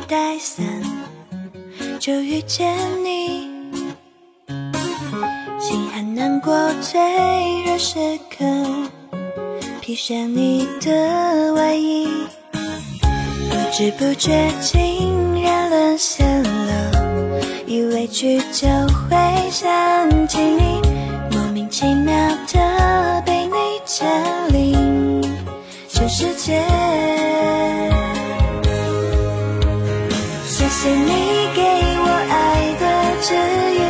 带伞，就遇见你。心寒难过最热时刻，披上你的外衣，不知不觉竟然沦陷了，一委屈就会想起你，莫名其妙的被你占领全世界。谢谢你给我爱的治愈，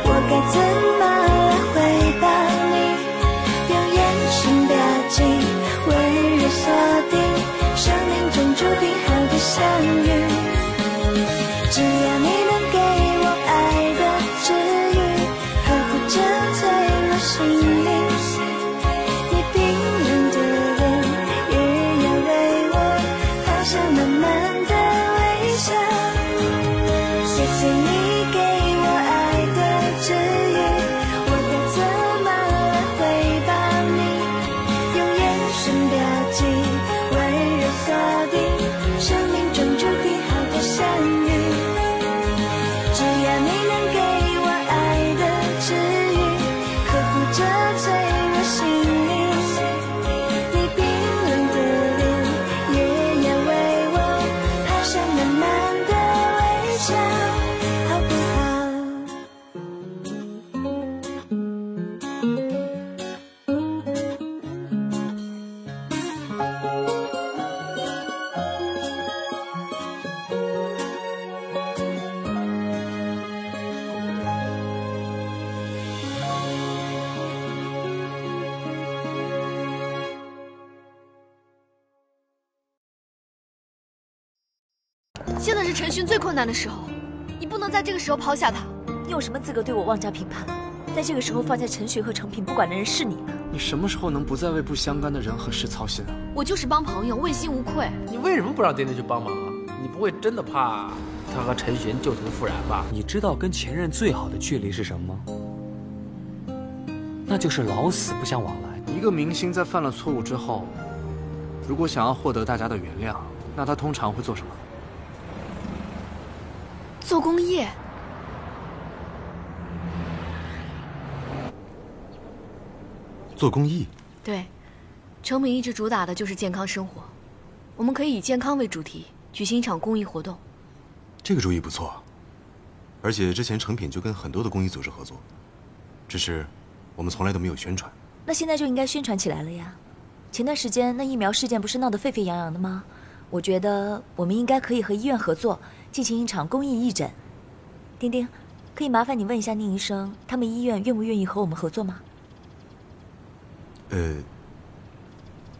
我该怎么来回报你？用眼神标记，温柔锁定，生命中注定好的相遇。只要你能给我爱的治愈，呵护着脆弱心灵，你冰冷的脸也要为我抛下满满的微笑。谢谢你给我爱的治愈，我该怎么来回报你？用眼神标记，温柔锁定，生命中注定好的相遇。只要你能给我爱的治愈，呵护着脆弱心灵，你冰冷的脸也要为我抛下满满的微笑，好不现在是陈寻最困难的时候，你不能在这个时候抛下他。你有什么资格对我妄加评判？在这个时候放下陈寻和程平不管的人是你吗？你什么时候能不再为不相干的人和事操心啊？我就是帮朋友，问心无愧。你为什么不让丁丁去帮忙啊？你不会真的怕他和陈寻旧情复燃吧？你知道跟前任最好的距离是什么吗？那就是老死不相往来。一个明星在犯了错误之后，如果想要获得大家的原谅，那他通常会做什么？做公益。做公益？对，程敏一直主打的就是健康生活，我们可以以健康为主题，举行一场公益活动。这个主意不错，而且之前成品就跟很多的公益组织合作，只是我们从来都没有宣传。那现在就应该宣传起来了呀！前段时间那疫苗事件不是闹得沸沸扬扬的吗？我觉得我们应该可以和医院合作，进行一场公益义诊。丁丁，可以麻烦你问一下宁医生，他们医院愿不愿意和我们合作吗？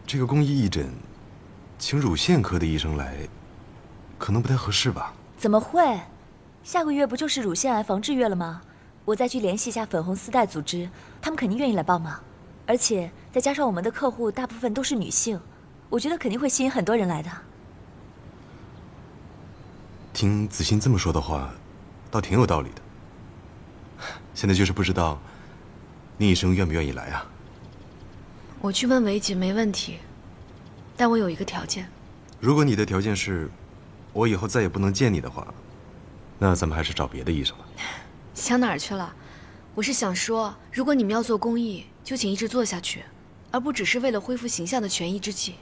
这个公益义诊，请乳腺科的医生来，可能不太合适吧？怎么会？下个月不就是乳腺癌防治月了吗？我再去联系一下粉红丝带组织，他们肯定愿意来帮忙。而且再加上我们的客户大部分都是女性，我觉得肯定会吸引很多人来的。听子欣这么说的话，倒挺有道理的。现在就是不知道宁医生愿不愿意来啊？我去问维姐没问题，但我有一个条件。如果你的条件是，我以后再也不能见你的话，那咱们还是找别的医生吧。想哪儿去了？我是想说，如果你们要做公益，就请一直做下去，而不只是为了恢复形象的权宜之计。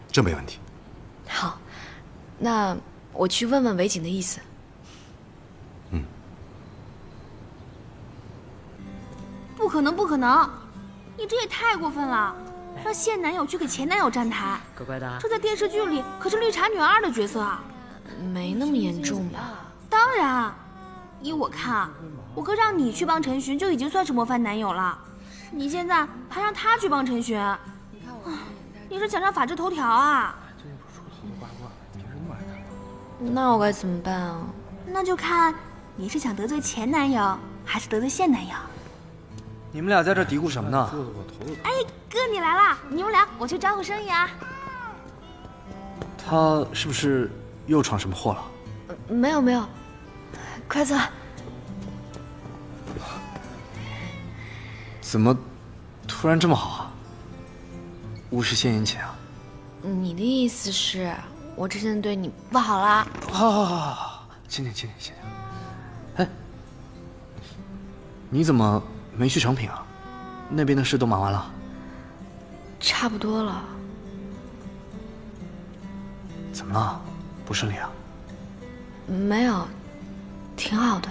这没问题。好，那我去问问维景的意思。不可能，不可能！你这也太过分了，让现男友去给前男友站台，乖乖的。这在电视剧里可是绿茶女二的角色啊！没那么严重吧？当然，依我看，我哥让你去帮陈寻就已经算是模范男友了，你现在还让他去帮陈寻，你是想上法制头条啊？那我该怎么办啊？那就看你是想得罪前男友，还是得罪现男友。你们俩在这嘀咕什么呢？哎，哥你来啦！你们俩，我去招呼生意啊。他是不是又闯什么祸了？没有没有，快坐。怎么突然这么好啊？无事献殷勤啊？你的意思是，我之前对你不好啦。好，请。哎，你怎么没去成品啊？那边的事都忙完了？差不多了。怎么了？不顺利啊？没有，挺好的。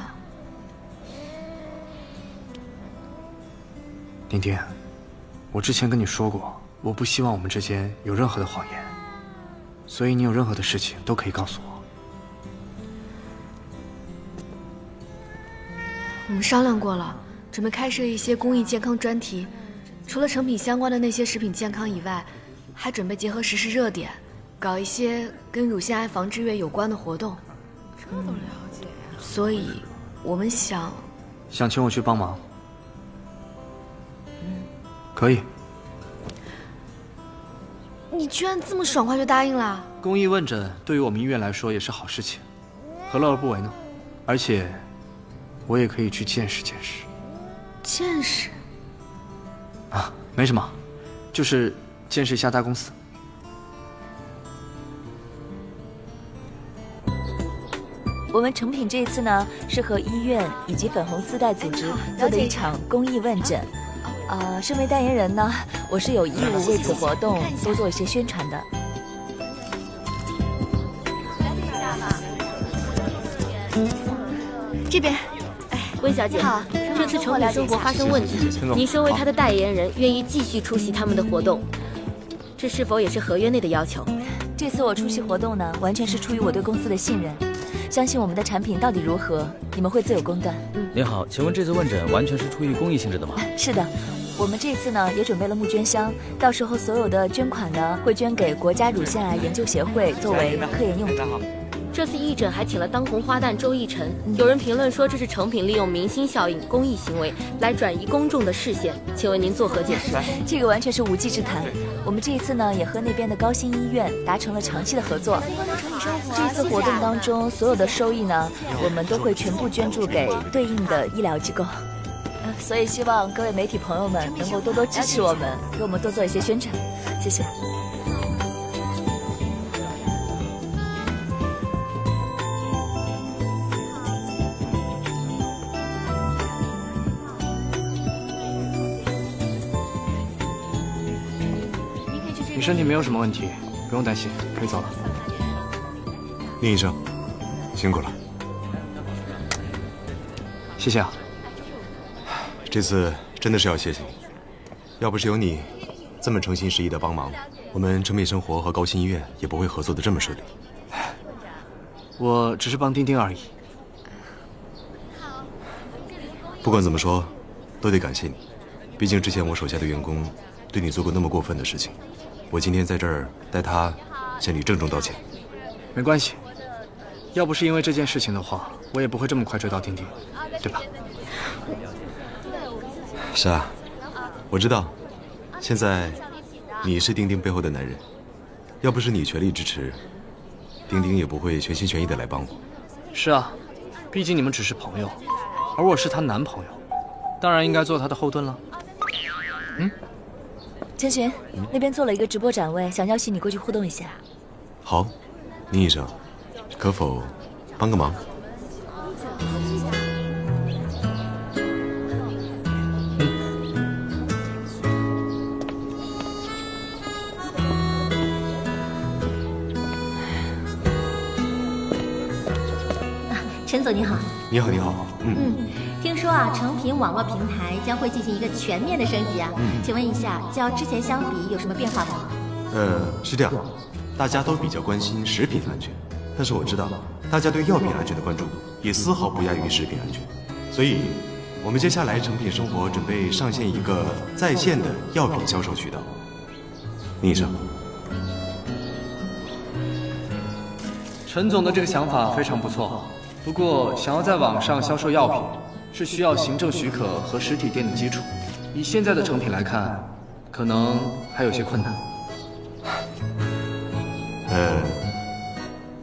丁丁，我之前跟你说过，我不希望我们之间有任何的谎言，所以你有任何的事情都可以告诉我。我们商量过了，准备开设一些公益健康专题，除了成品相关的那些食品健康以外，还准备结合时事热点，搞一些跟乳腺癌防治月有关的活动。这都了解呀。所以，我们想请我去帮忙。可以。你居然这么爽快就答应了？公益问诊对于我们医院来说也是好事情，何乐而不为呢？而且，我也可以去见识见识。见识？啊，没什么，就是见识一下大公司。我们成品这一次呢，是和医院以及粉红丝带组织做的一场公益问诊。身为代言人呢，我是有义务为此活动多做一些宣传的。这边，温小姐，好，这次成品生活发生问题，您身为他的代言人，愿意继续出席他们的活动，这是否也是合约内的要求？这次我出席活动呢，完全是出于我对公司的信任，相信我们的产品到底如何，你们会自有公断。您好，请问这次问诊完全是出于公益性质的吗？是的。我们这次呢也准备了募捐箱，到时候所有的捐款呢会捐给国家乳腺癌研究协会作为科研用途。这次义诊还请了当红花旦周逸晨，有人评论说这是成品利用明星效应、公益行为来转移公众的视线，请问您作何解释？这个完全是无稽之谈。我们这一次呢也和那边的高新医院达成了长期的合作。这次活动当中所有的收益呢，我们都会全部捐助给对应的医疗机构。所以希望各位媒体朋友们能够多多支持我们，给我们多做一些宣传，谢谢。你身体没有什么问题，不用担心，可以走了。宁医生，辛苦了。谢谢啊。这次真的是要谢谢你，要不是有你这么诚心实意的帮忙，我们成品生活和高新医院也不会合作的这么顺利。我只是帮丁丁而已。不管怎么说，都得感谢你，毕竟之前我手下的员工对你做过那么过分的事情，我今天在这儿代他向你郑重道歉。没关系，要不是因为这件事情的话，我也不会这么快追到丁丁，对吧？是啊，我知道，现在你是丁丁背后的男人，要不是你全力支持，丁丁也不会全心全意的来帮我。是啊，毕竟你们只是朋友，而我是她男朋友，当然应该做她的后盾了。千寻，那边做了一个直播展位，想邀请你过去互动一下。好，宁医生，可否帮个忙？陈总你好。你好，你好。听说啊，成品网络平台将会进行一个全面的升级啊，请问一下，较之前相比有什么变化吗？是这样，大家都比较关心食品安全，但是我知道大家对药品安全的关注也丝毫不亚于食品安全，所以我们接下来成品生活准备上线一个在线的药品销售渠道。宁医生，陈总的这个想法非常不错，不过想要在网上销售药品，是需要行政许可和实体店的基础。以现在的成品来看，可能还有些困难。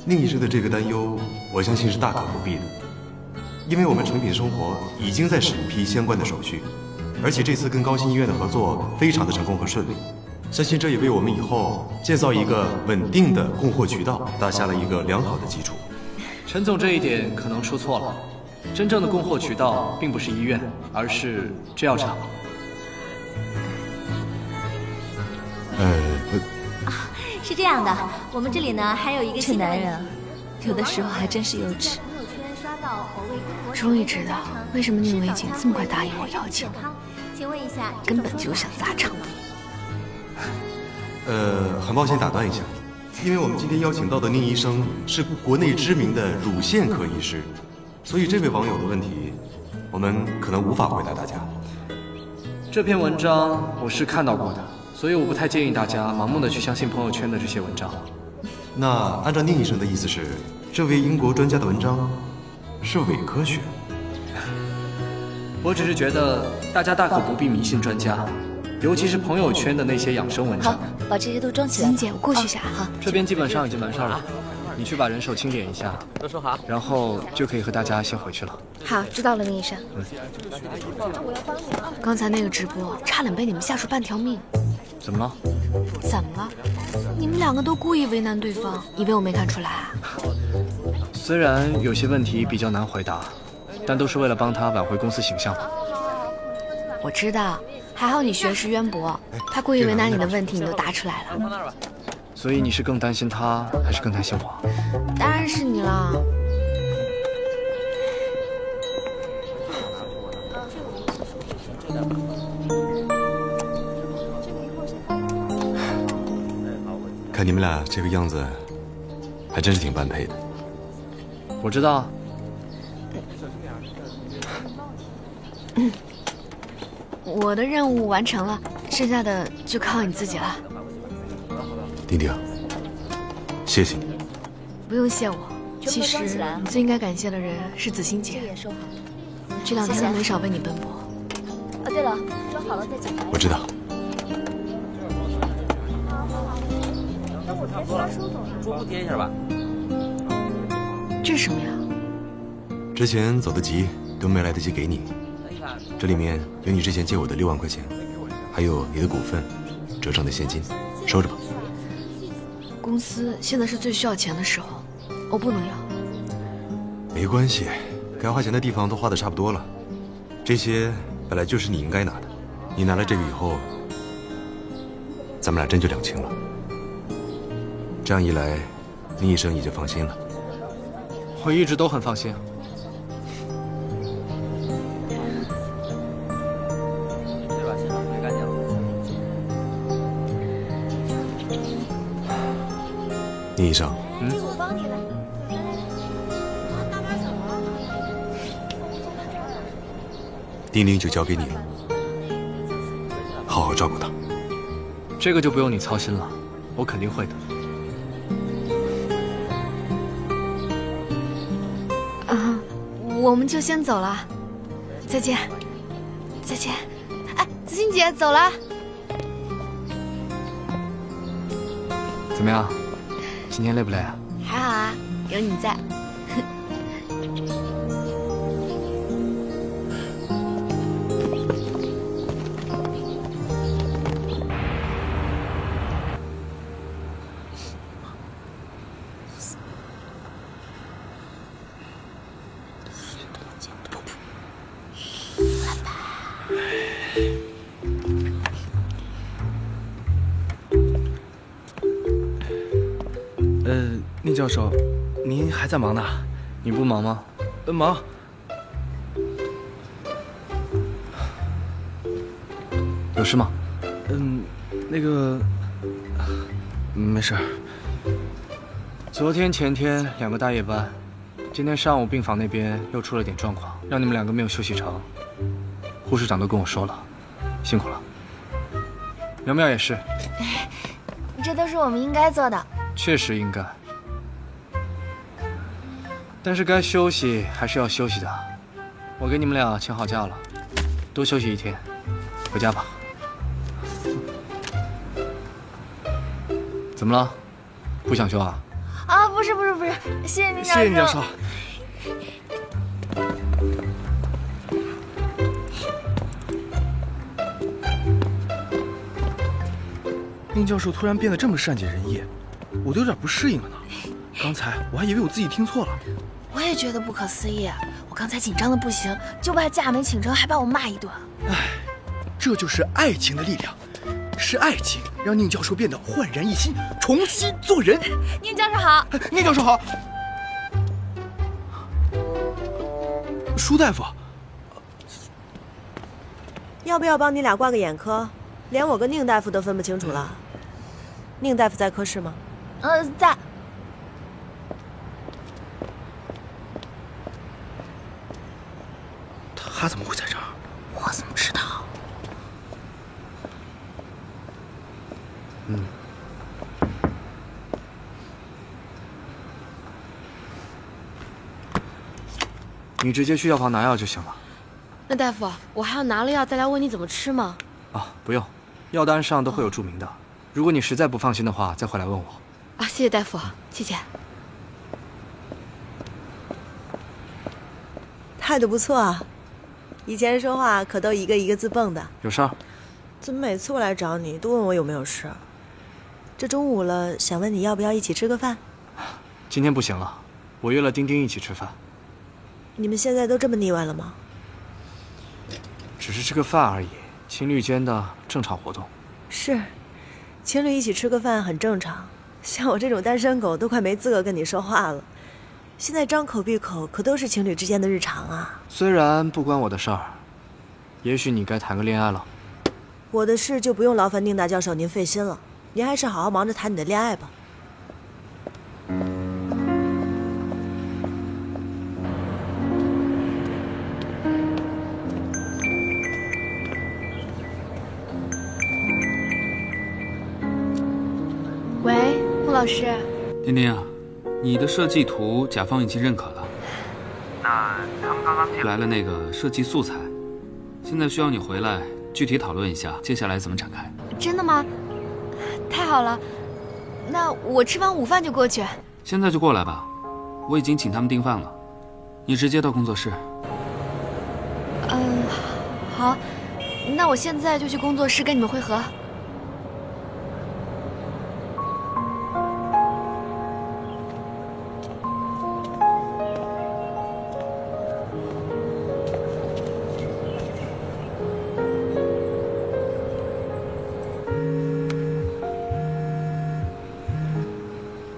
宁医生的这个担忧，我相信是大可不必的，因为我们成品生活已经在审批相关的手续，而且这次跟高新医院的合作非常的成功和顺利，相信这也为我们以后建造一个稳定的供货渠道打下了一个良好的基础。陈总这一点可能说错了，真正的供货渠道并不是医院，而是制药厂。是这样的，我们这里呢还有一个这男人啊，有的时候还真是幼稚。终于知道为什么宁维景这么快答应我邀请，请问一下，根本就想砸场。很抱歉打断一下，因为我们今天邀请到的宁医生是国内知名的乳腺科医师，所以这位网友的问题，我们可能无法回答大家。这篇文章我是看到过的，所以我不太建议大家盲目的去相信朋友圈的这些文章。那按照宁医生的意思是，这位英国专家的文章是伪科学。我只是觉得大家大可不必迷信专家，尤其是朋友圈的那些养生文章。好，把这些都装起来。欣姐，我过去一下。好，这边基本上已经完事了，你去把人手清点一下，都说好，然后就可以和大家先回去了。好，知道了，宁医生。刚才那个直播差点被你们吓出半条命。怎么了？怎么了？你们两个都故意为难对方，以为我没看出来啊？虽然有些问题比较难回答，但都是为了帮他挽回公司形象。我知道，还好你学识渊博，他故意为难你的问题你都答出来了。所以你是更担心他，还是更担心我？当然是你了。看你们俩这个样子，还真是挺般配的。我知道。我的任务完成了，剩下的就靠你自己了。丁丁，谢谢你。不用谢我，其实你最应该感谢的人是子欣姐，这2天都没少为你奔波。哦，对了，装好了再检查。我知道。桌布贴一下吧。这是什么呀？之前走得急，都没来得及给你。这里面有你之前借我的6万块钱，还有你的股份，折成的现金，收着吧。公司现在是最需要钱的时候，我不能要。没关系，该花钱的地方都花得差不多了，这些本来就是你应该拿的。你拿了这个以后，咱们俩真就两清了。这样一来，宁医生也就放心了。我一直都很放心。对吧？现场推干净了。宁医生，这个我帮你了。丁丁就交给你了，好好照顾他。这个就不用你操心了，我肯定会的。我们就先走了，再见，再见。哎，子欣姐走了。怎么样？今天累不累啊？还好啊，有你在。宁教授，您还在忙呢？你不忙吗？忙。有事吗？那个，没事儿。昨天、前天2个大夜班，今天上午病房那边又出了点状况，让你们2个没有休息成。护士长都跟我说了，辛苦了。苗苗也是。这都是我们应该做的。确实应该。但是该休息还是要休息的，我给你们俩请好假了，多休息1天，回家吧。怎么了？不想休啊？啊，不是，谢谢宁教授。谢谢宁教授。宁教授突然变得这么善解人意，我都有点不适应了呢。刚才我还以为我自己听错了。我也觉得不可思议，我刚才紧张的不行，就怕假没请成，还把我骂一顿。唉，这就是爱情的力量，是爱情让宁教授变得焕然一新，重新做人。宁教授好，宁教授好。舒大夫，要不要帮你俩挂个眼科？连我跟宁大夫都分不清楚了。宁大夫在科室吗？在。他怎么会在这儿？我怎么知道？你直接去药房拿药就行了。那大夫，我还要拿了药再来问你怎么吃吗？啊，不用，药单上都会有注明的。如果你实在不放心的话，再回来问我。啊，谢谢大夫，谢谢。态度不错啊，以前说话可都一个一个字蹦的。有事儿？怎么每次我来找你都问我有没有事？这中午了，想问你要不要一起吃个饭？今天不行了，我约了丁丁一起吃饭。你们现在都这么腻歪了吗？只是吃个饭而已，情侣间的正常活动。是，情侣一起吃个饭很正常。像我这种单身狗都快没资格跟你说话了。现在张口闭口可都是情侣之间的日常啊。虽然不关我的事儿，也许你该谈个恋爱了。我的事就不用劳烦宁大教授您费心了，您还是好好忙着谈你的恋爱吧。喂，穆老师。丁丁啊，你的设计图甲方已经认可了。那他们刚刚寄来了那个设计素材，现在需要你回来具体讨论一下接下来怎么展开。真的吗？太好了，那我吃完午饭就过去。现在就过来吧，我已经请他们订饭了，你直接到工作室。好，那我现在就去工作室跟你们会合。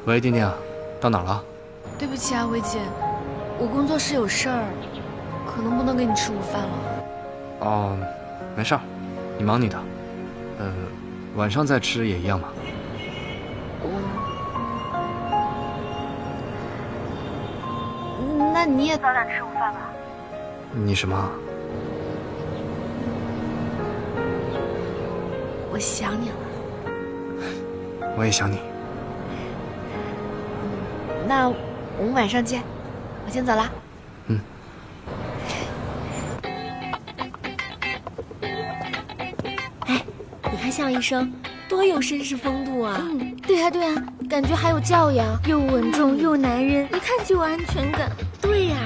喂，丁丁，到哪儿了？对不起啊，薇姐，我工作室有事儿，可能不能跟你吃午饭了。哦，没事儿，你忙你的。晚上再吃也一样嘛。那你也早点吃午饭吧。你什么？我想你了。我也想你。那我们晚上见，我先走啦。哎，你看向医生多有绅士风度啊！对呀对呀，感觉还有教养，又稳重又男人，一看就有安全感。对呀。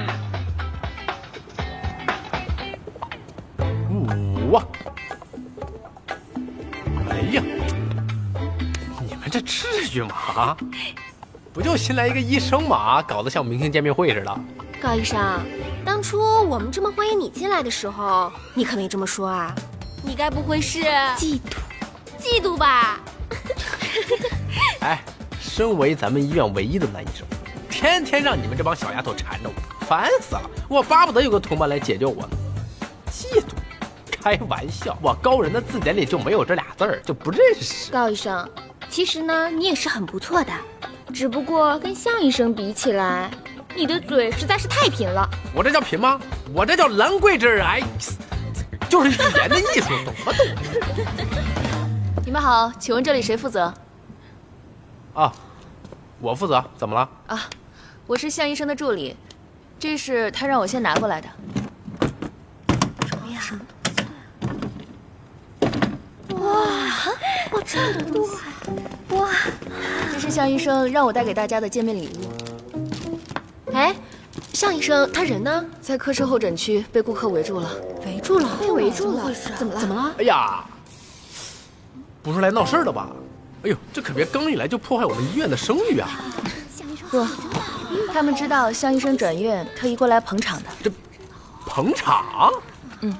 哇！哎呀，你们这至于吗？不就新来一个医生嘛，搞得像明星见面会似的。高医生，当初我们这么欢迎你进来的时候，你可没这么说啊！你该不会是嫉妒吧？哎，身为咱们医院唯一的男医生，天天让你们这帮小丫头缠着我，烦死了！我巴不得有个同伴来解救我呢。嫉妒？开玩笑，我高人的字典里就没有这俩字儿，就不认识。高医生，其实呢，你也是很不错的。只不过跟向医生比起来，你的嘴实在是太贫了。我这叫贫吗？我这叫兰桂枝，哎，就是语言的艺术，懂不懂？你们好，请问这里谁负责？啊，我负责。怎么了？啊，我是向医生的助理，这是他让我先拿过来的。什么呀？哇，这么多东西！哇，这是向医生让我带给大家的见面礼物。哎，向医生他人呢？在科室候诊区被顾客围住了。围住了？怎么了？哎呀，不是来闹事的吧？哎呦，这可别刚一来就破坏我们医院的声誉啊！不，他们知道向医生转院，特意过来捧场的。这捧场？嗯。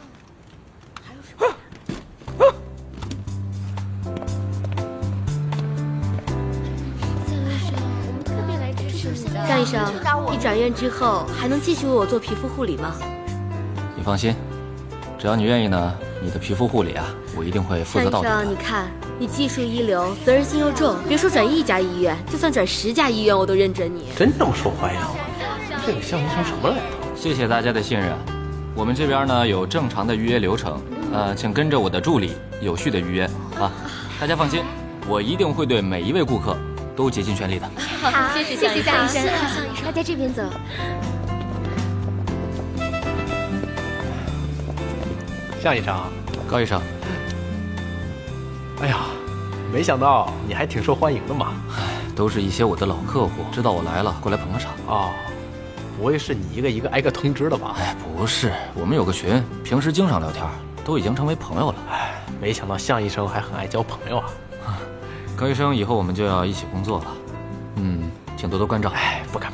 向医生，你转院之后还能继续为我做皮肤护理吗？你放心，只要你愿意呢，你的皮肤护理啊，我一定会负责到底的。向医生，你看，你技术一流，责任心又重，别说转1家医院，就算转10家医院，我都认准你。真这么受欢迎吗？这个向医生什么来头？谢谢大家的信任。我们这边呢有正常的预约流程，请跟着我的助理有序的预约啊。大家放心，我一定会对每一位顾客都竭尽全力的。好，谢谢向医生。大家这边走。向医生，高医生。哎呀，没想到你还挺受欢迎的嘛。都是一些我的老客户，知道我来了，过来捧个场。哦，不会是你一个一个挨个通知的吧？哎，不是，我们有个群，平时经常聊天，都已经成为朋友了。哎，没想到向医生还很爱交朋友啊。高医生，以后我们就要一起工作了，请多多关照。哎，不敢。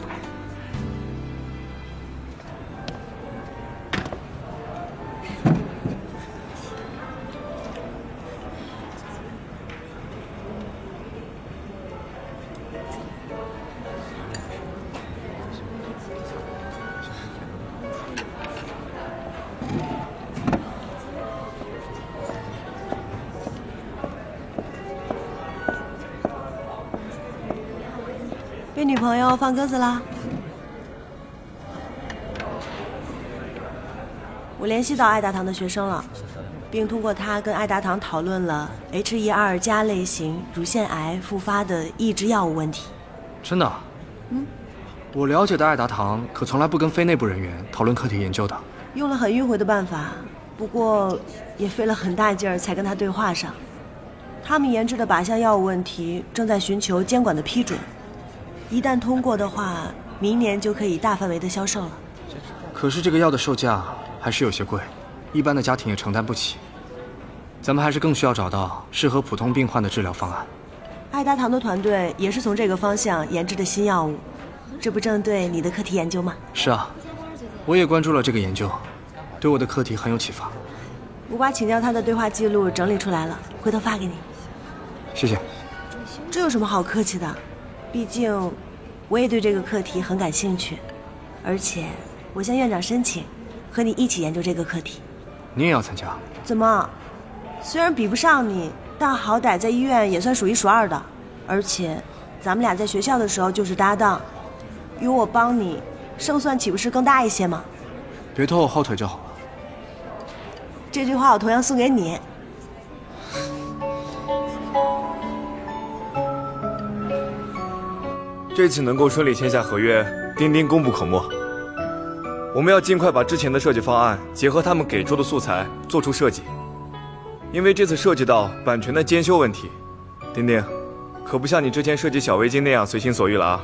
被女朋友放鸽子啦？我联系到爱达堂的学生了，并通过他跟爱达堂讨论了 H12+ 类型乳腺癌复发的抑制药物问题。真的？我了解的爱达堂可从来不跟非内部人员讨论课题研究的。用了很迂回的办法，不过也费了很大劲儿才跟他对话上。他们研制的靶向药物问题正在寻求监管的批准。一旦通过的话，明年就可以大范围的销售了。可是这个药的售价还是有些贵，一般的家庭也承担不起。咱们还是更需要找到适合普通病患的治疗方案。爱达堂的团队也是从这个方向研制的新药物，这不正对你的课题研究吗？是啊，我也关注了这个研究，对我的课题很有启发。我把请教他的对话记录整理出来了，回头发给你。谢谢。这有什么好客气的？毕竟，我也对这个课题很感兴趣，而且我向院长申请，和你一起研究这个课题。你也要参加？怎么？虽然比不上你，但好歹在医院也算数一数二的。而且，咱们俩在学校的时候就是搭档，有我帮你，胜算岂不是更大一些吗？别拖我后腿就好了。这句话我同样送给你。这次能够顺利签下合约，丁丁功不可没。我们要尽快把之前的设计方案结合他们给出的素材做出设计，因为这次涉及到版权的监修问题。丁丁，可不像你之前设计小围巾那样随心所欲了啊，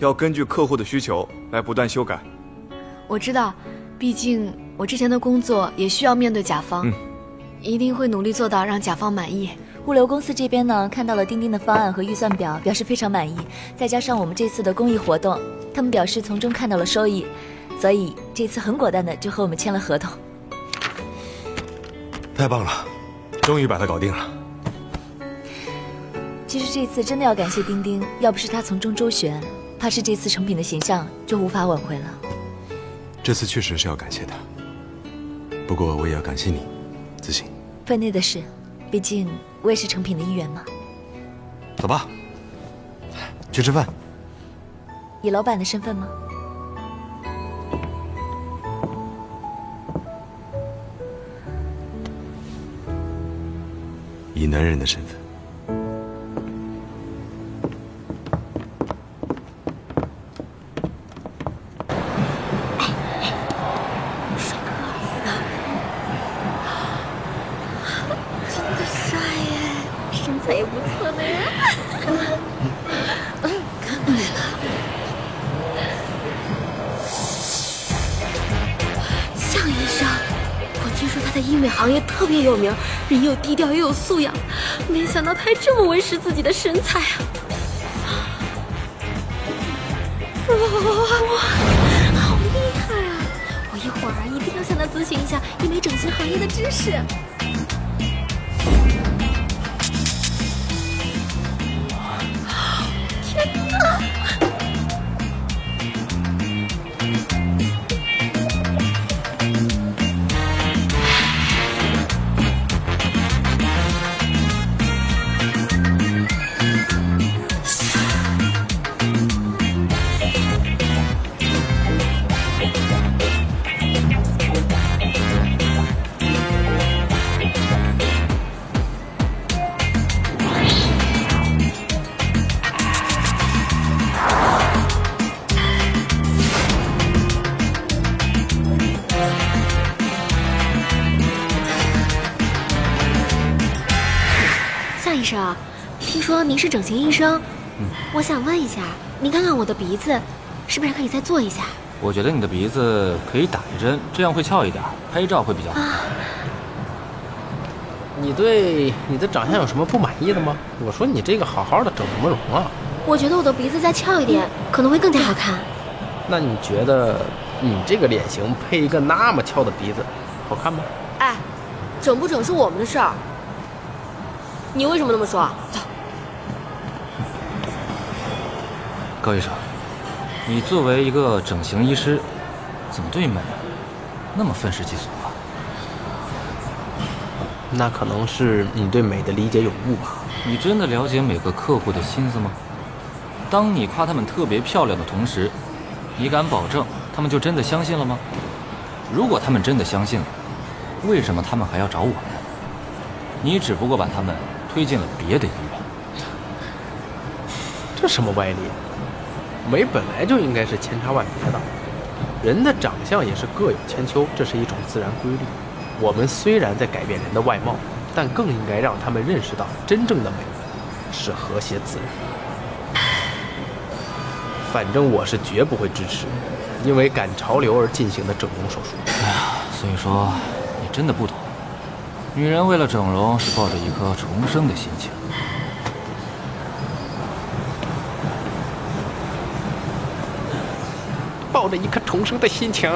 要根据客户的需求来不断修改。我知道，毕竟我之前的工作也需要面对甲方，一定会努力做到让甲方满意。物流公司这边呢，看到了钉钉的方案和预算表，表示非常满意。再加上我们这次的公益活动，他们表示从中看到了收益，所以这次很果断的就和我们签了合同。太棒了，终于把它搞定了。其实这次真的要感谢钉钉，要不是他从中周旋，怕是这次成品的形象就无法挽回了。这次确实是要感谢他，不过我也要感谢你，自信。分内的事，毕竟我也是成品的一员嘛。走吧，去吃饭。以老板的身份吗？以男人的身份。也不错的呀。看过来了。向医生，我听说他在医美行业特别有名，人又低调又有素养，没想到他还这么维持自己的身材啊！哇，好厉害啊！我一会儿一定要向他咨询一下医美整形行业的知识。天哪！夏医生，听说您是整形医生，我想问一下，您看看我的鼻子，是不是可以再做一下？我觉得你的鼻子可以打一针，这样会翘一点，拍照会比较好看。你对你的长相有什么不满意的吗？我说你这个好好的整什么容啊？我觉得我的鼻子再翘一点，可能会更加好看。那你觉得你这个脸型配一个那么翘的鼻子，好看吗？哎，整不整是我们的事儿。你为什么那么说？走。高医生，你作为一个整形医师，怎么对美那么愤世嫉俗啊？那可能是你对美的理解有误吧。你真的了解每个客户的心思吗？当你夸他们特别漂亮的同时，你敢保证他们就真的相信了吗？如果他们真的相信了，为什么他们还要找我们？你只不过把他们推进了别的医院。这什么歪理？美本来就应该是千差万别的，人的长相也是各有千秋，这是一种自然规律。我们虽然在改变人的外貌，但更应该让他们认识到，真正的美是和谐自然。反正我是绝不会支持因为赶潮流而进行的整容手术。哎呀，所以说你真的不懂，女人为了整容是抱着一颗重生的心情。抱着一颗重生的心情。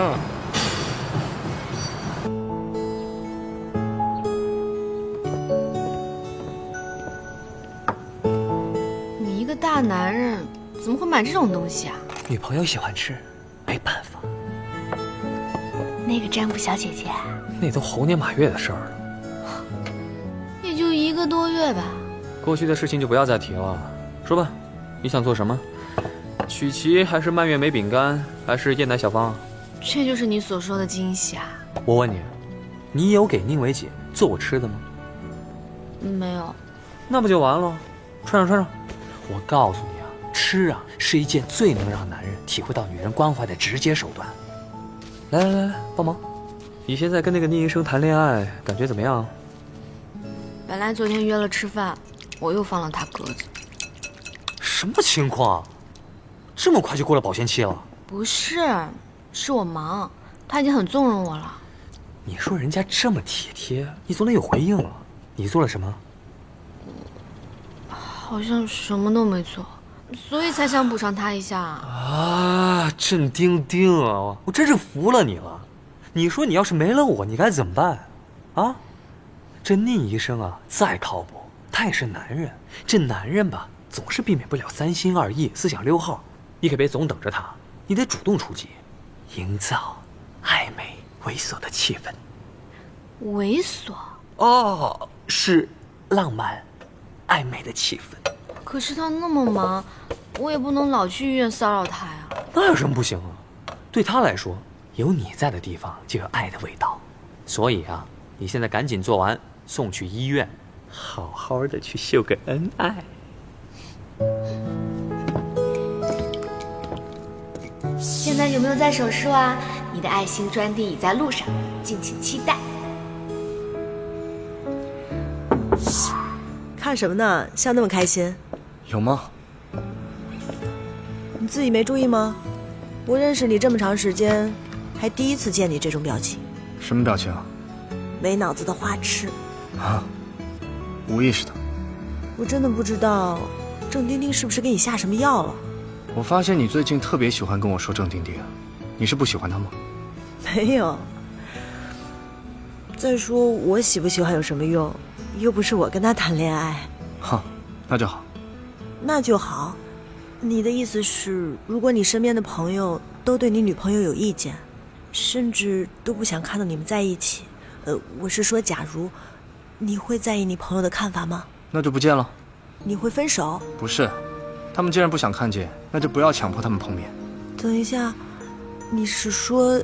你一个大男人怎么会买这种东西啊？女朋友喜欢吃，没办法。那个占卜小姐姐，那都猴年马月的事儿了，也就1个多月吧。过去的事情就不要再提了。说吧，你想做什么？曲奇还是蔓越莓饼干，还是燕奶小方？这就是你所说的惊喜啊？我问你，你有给宁伟姐做过吃的吗？没有。那不就完了？穿上穿上。我告诉你啊，吃啊是一件最能让男人体会到女人关怀的直接手段。来来来来，帮忙。你现在跟那个宁医生谈恋爱，感觉怎么样？本来昨天约了吃饭，我又放了他鸽子。什么情况？这么快就过了保鲜期了？不是，是我忙，他已经很纵容我了。你说人家这么体贴，你总得有回应了。你做了什么？好像什么都没做，所以才想补偿他一下。啊，镇定定啊！我真是服了你了。你说你要是没了我，你该怎么办？啊？这宁医生啊，再靠谱，他也是男人。这男人吧，总是避免不了三心二意、思想溜号。你可别总等着他，你得主动出击，营造暧昧猥琐的气氛。猥琐？哦，是浪漫暧昧的气氛。可是他那么忙，我也不能老去医院骚扰他呀。那有什么不行啊？对他来说，有你在的地方就有爱的味道。所以啊，你现在赶紧做完，送去医院，好好的去秀个恩爱。现在有没有在手术啊？你的爱心专递已在路上，敬请期待。看什么呢？笑那么开心？有吗？你自己没注意吗？我认识你这么长时间，还第一次见你这种表情。什么表情？没脑子的花痴。啊，无意识的。我真的不知道郑丁丁是不是给你下什么药了。我发现你最近特别喜欢跟我说郑丁丁，你是不喜欢他吗？没有。再说我喜不喜欢有什么用？又不是我跟他谈恋爱。好，那就好。那就好。你的意思是，如果你身边的朋友都对你女朋友有意见，甚至都不想看到你们在一起，我是说假如，你会在意你朋友的看法吗？那就不见了。你会分手？不是，他们既然不想看见，那就不要强迫他们碰面。等一下，你是说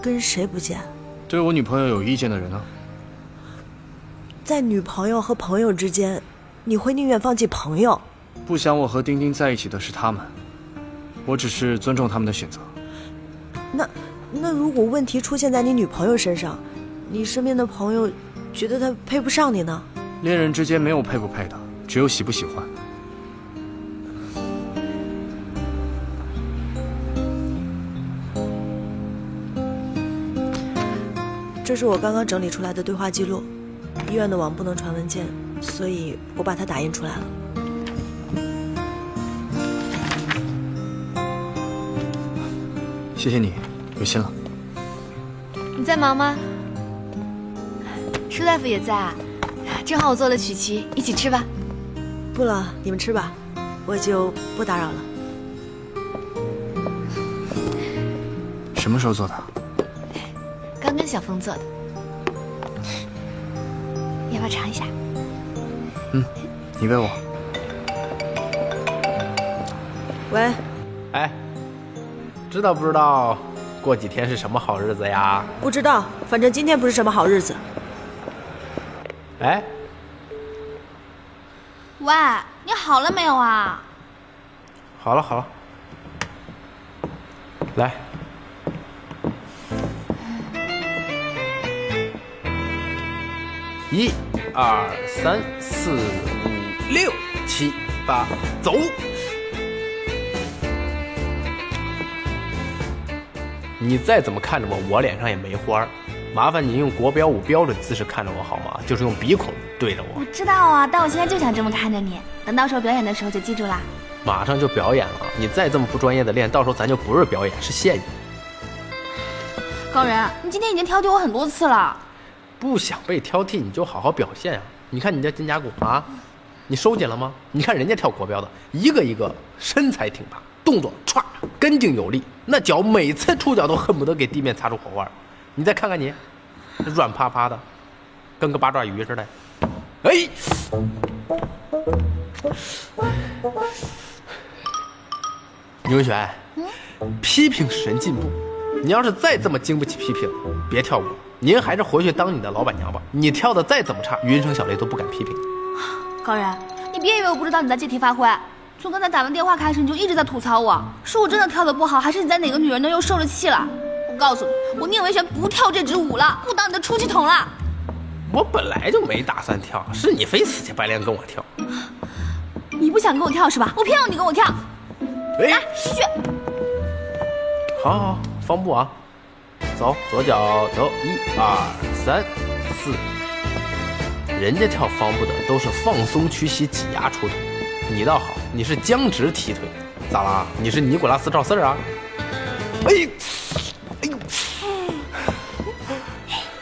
跟谁不见？对我女朋友有意见的人呢？在女朋友和朋友之间，你会宁愿放弃朋友？不想我和丁丁在一起的是他们，我只是尊重他们的选择。那如果问题出现在你女朋友身上，你身边的朋友觉得她配不上你呢？恋人之间没有配不配的，只有喜不喜欢。这是我刚刚整理出来的对话记录，医院的网不能传文件，所以我把它打印出来了。谢谢你，有心了。你在忙吗？舒大夫也在啊，正好我做了曲奇，一起吃吧。不了，你们吃吧，我就不打扰了。什么时候做的？刚跟小峰做的，要不要尝一下？你喂我。喂，哎，知道不知道过几天是什么好日子呀？不知道，反正今天不是什么好日子。哎，喂，你好了没有啊？好了好了，来。1、2、3、4、5、6、7、8，走！你再怎么看着我，我脸上也没花。麻烦你用国标舞标准姿势看着我好吗？就是用鼻孔对着我。我知道啊，但我现在就想这么看着你，等到时候表演的时候就记住啦。马上就表演了，你再这么不专业的练，到时候咱就不是表演，是现演。高人，你今天已经挑剔我很多次了。不想被挑剔，你就好好表现啊！你看你这肩胛骨啊，你收紧了吗？你看人家跳国标的，一个一个身材挺拔，动作歘干净有力，那脚每次出脚都恨不得给地面擦出火花。你再看看你，软趴趴的，跟个八爪鱼似的。哎，牛文璇，批评使人进步。你要是再这么经不起批评，别跳舞，您还是回去当你的老板娘吧。你跳的再怎么差，云生小雷都不敢批评你。高人，你别以为我不知道你在借题发挥。从刚才打完电话开始，你就一直在吐槽我，是我真的跳的不好，还是你在哪个女人那又受了气了？我告诉你，我宁文璇不跳这支舞了，不当你的出气筒了。我本来就没打算跳，是你非死乞白赖跟我跳。你不想跟我跳是吧？我偏要你跟我跳。来，继续。好好好，方步啊，走，左脚走，1、2、3、4。人家跳方步的都是放松屈膝挤压出腿，你倒好，你是僵直踢腿，咋啦？你是尼古拉斯赵四啊？哎呦！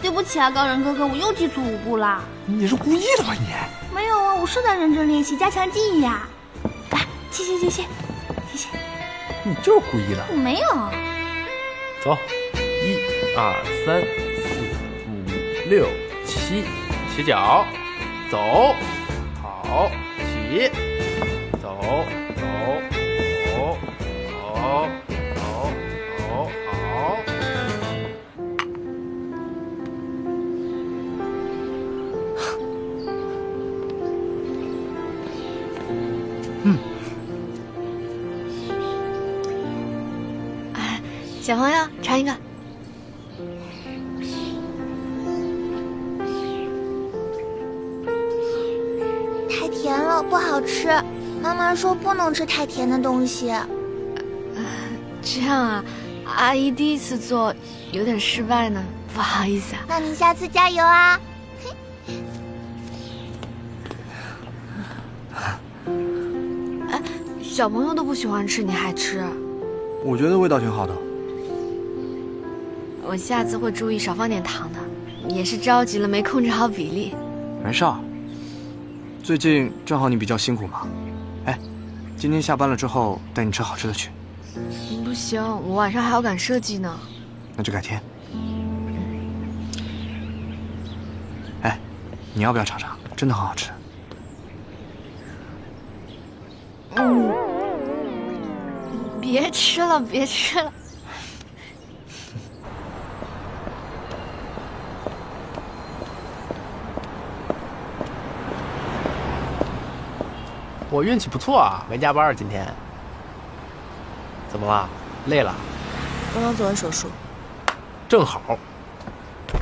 对不起啊，高人哥哥，我又记错舞步啦。你是故意的吧你？没有啊，我是在认真练习，加强记忆呀。来，继续。你就是故意的。我没有。走，1、2、3、4、5、6、7，起脚，走，好，起，走，好。小朋友，尝一个。太甜了，不好吃。妈妈说不能吃太甜的东西。这样啊，阿姨第一次做，有点失败呢。不好意思啊。那你下次加油啊！哎，小朋友都不喜欢吃，你还吃？我觉得味道挺好的。我下次会注意少放点糖的，也是着急了没控制好比例。没事儿，最近正好你比较辛苦嘛。哎，今天下班了之后带你吃好吃的去。不行，我晚上还要赶设计呢。那就改天。哎，你要不要尝尝？真的很好吃。别吃了，别吃了。我运气不错啊，没加班今天。怎么了？累了？刚刚做完手术。正好，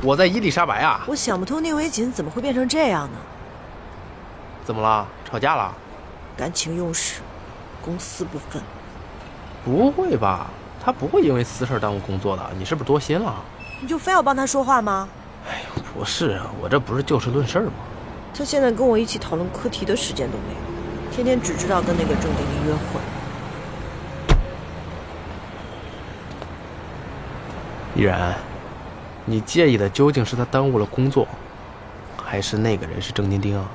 我在伊丽莎白啊。我想不通宁维锦怎么会变成这样呢？怎么了？吵架了？感情用事，公私不分。不会吧？他不会因为私事耽误工作的，你是不是多心了？你就非要帮他说话吗？哎呦，不是啊，我这不是就事论事吗？他现在跟我一起讨论课题的时间都没有，天天只知道跟那个郑丁丁约会。依然，你介意的究竟是他耽误了工作，还是那个人是郑丁丁啊？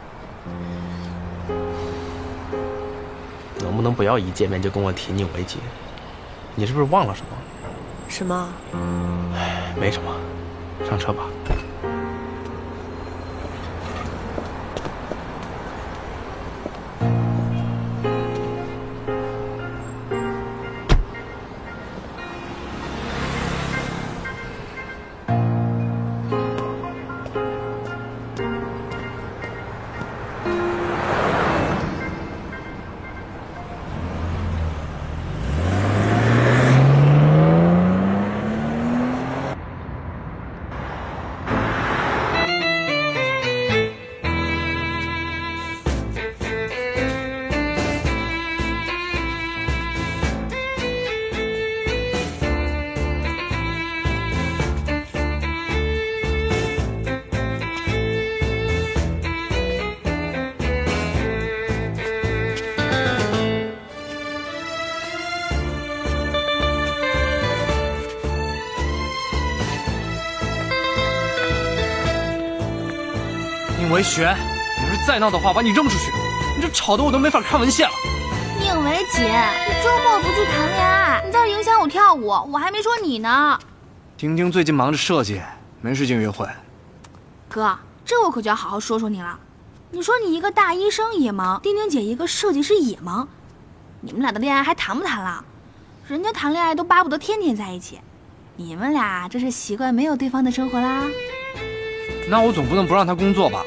能不能不要一见面就跟我提宁维锦？你是不是忘了什么？什么？没什么，上车吧。宁维璇，你要是再闹的话，把你扔出去！你这吵得我都没法看文献了。宁维锦，你周末不去谈恋爱，你在这影响我跳舞，我还没说你呢。丁丁最近忙着设计，没时间约会。哥，这我可就要好好说说你了。你说你一个大医生也忙，丁丁姐一个设计师也忙，你们俩的恋爱还谈不谈了？人家谈恋爱都巴不得天天在一起，你们俩这是习惯没有对方的生活啦？那我总不能不让他工作吧？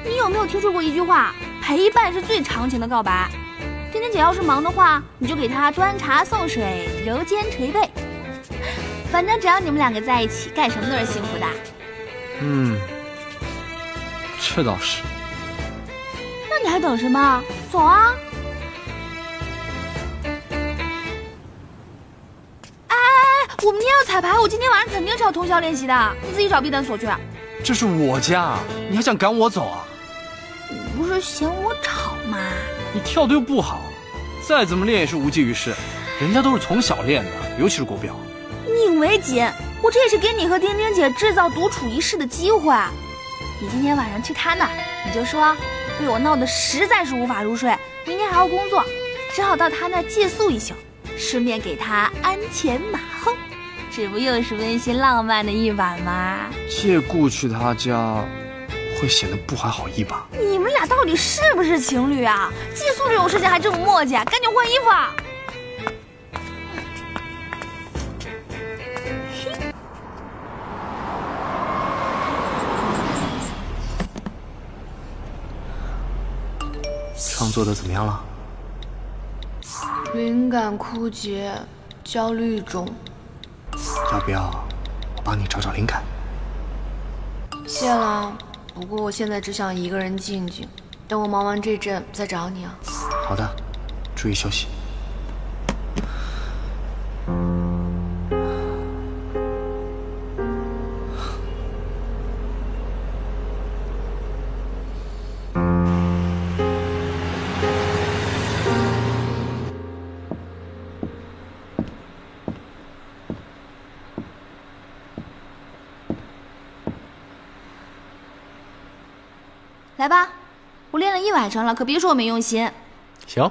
你有没有听说过一句话，陪伴是最长情的告白？丁丁姐要是忙的话，你就给她端茶送水，揉肩捶背，反正只要你们两个在一起，干什么都是幸福的。这倒是。那你还等什么？走啊！哎，我明天要彩排，我今天晚上肯定是要通宵练习的，你自己找避弹所去。这是我家，你还想赶我走啊？你不是嫌我吵吗？你跳的又不好，再怎么练也是无济于事。人家都是从小练的，尤其是国标。宁维锦，我这也是给你和丁丁姐制造独处一室的机会。你今天晚上去她那儿，你就说被我闹得实在是无法入睡，明天还要工作，只好到她那儿借宿一宿，顺便给她鞍前马后，这不又是温馨浪漫的一晚吗？借故去他家，会显得不怀好意吧？你们俩到底是不是情侣啊？借宿这种事情还这么磨叽，赶紧换衣服啊！创作的怎么样了？灵感枯竭，焦虑中。要不要我帮你找找灵感？谢了，不过我现在只想一个人静静，等我忙完这阵再找你啊。好的，注意休息。来吧，我练了1晚上了，可别说我没用心。行，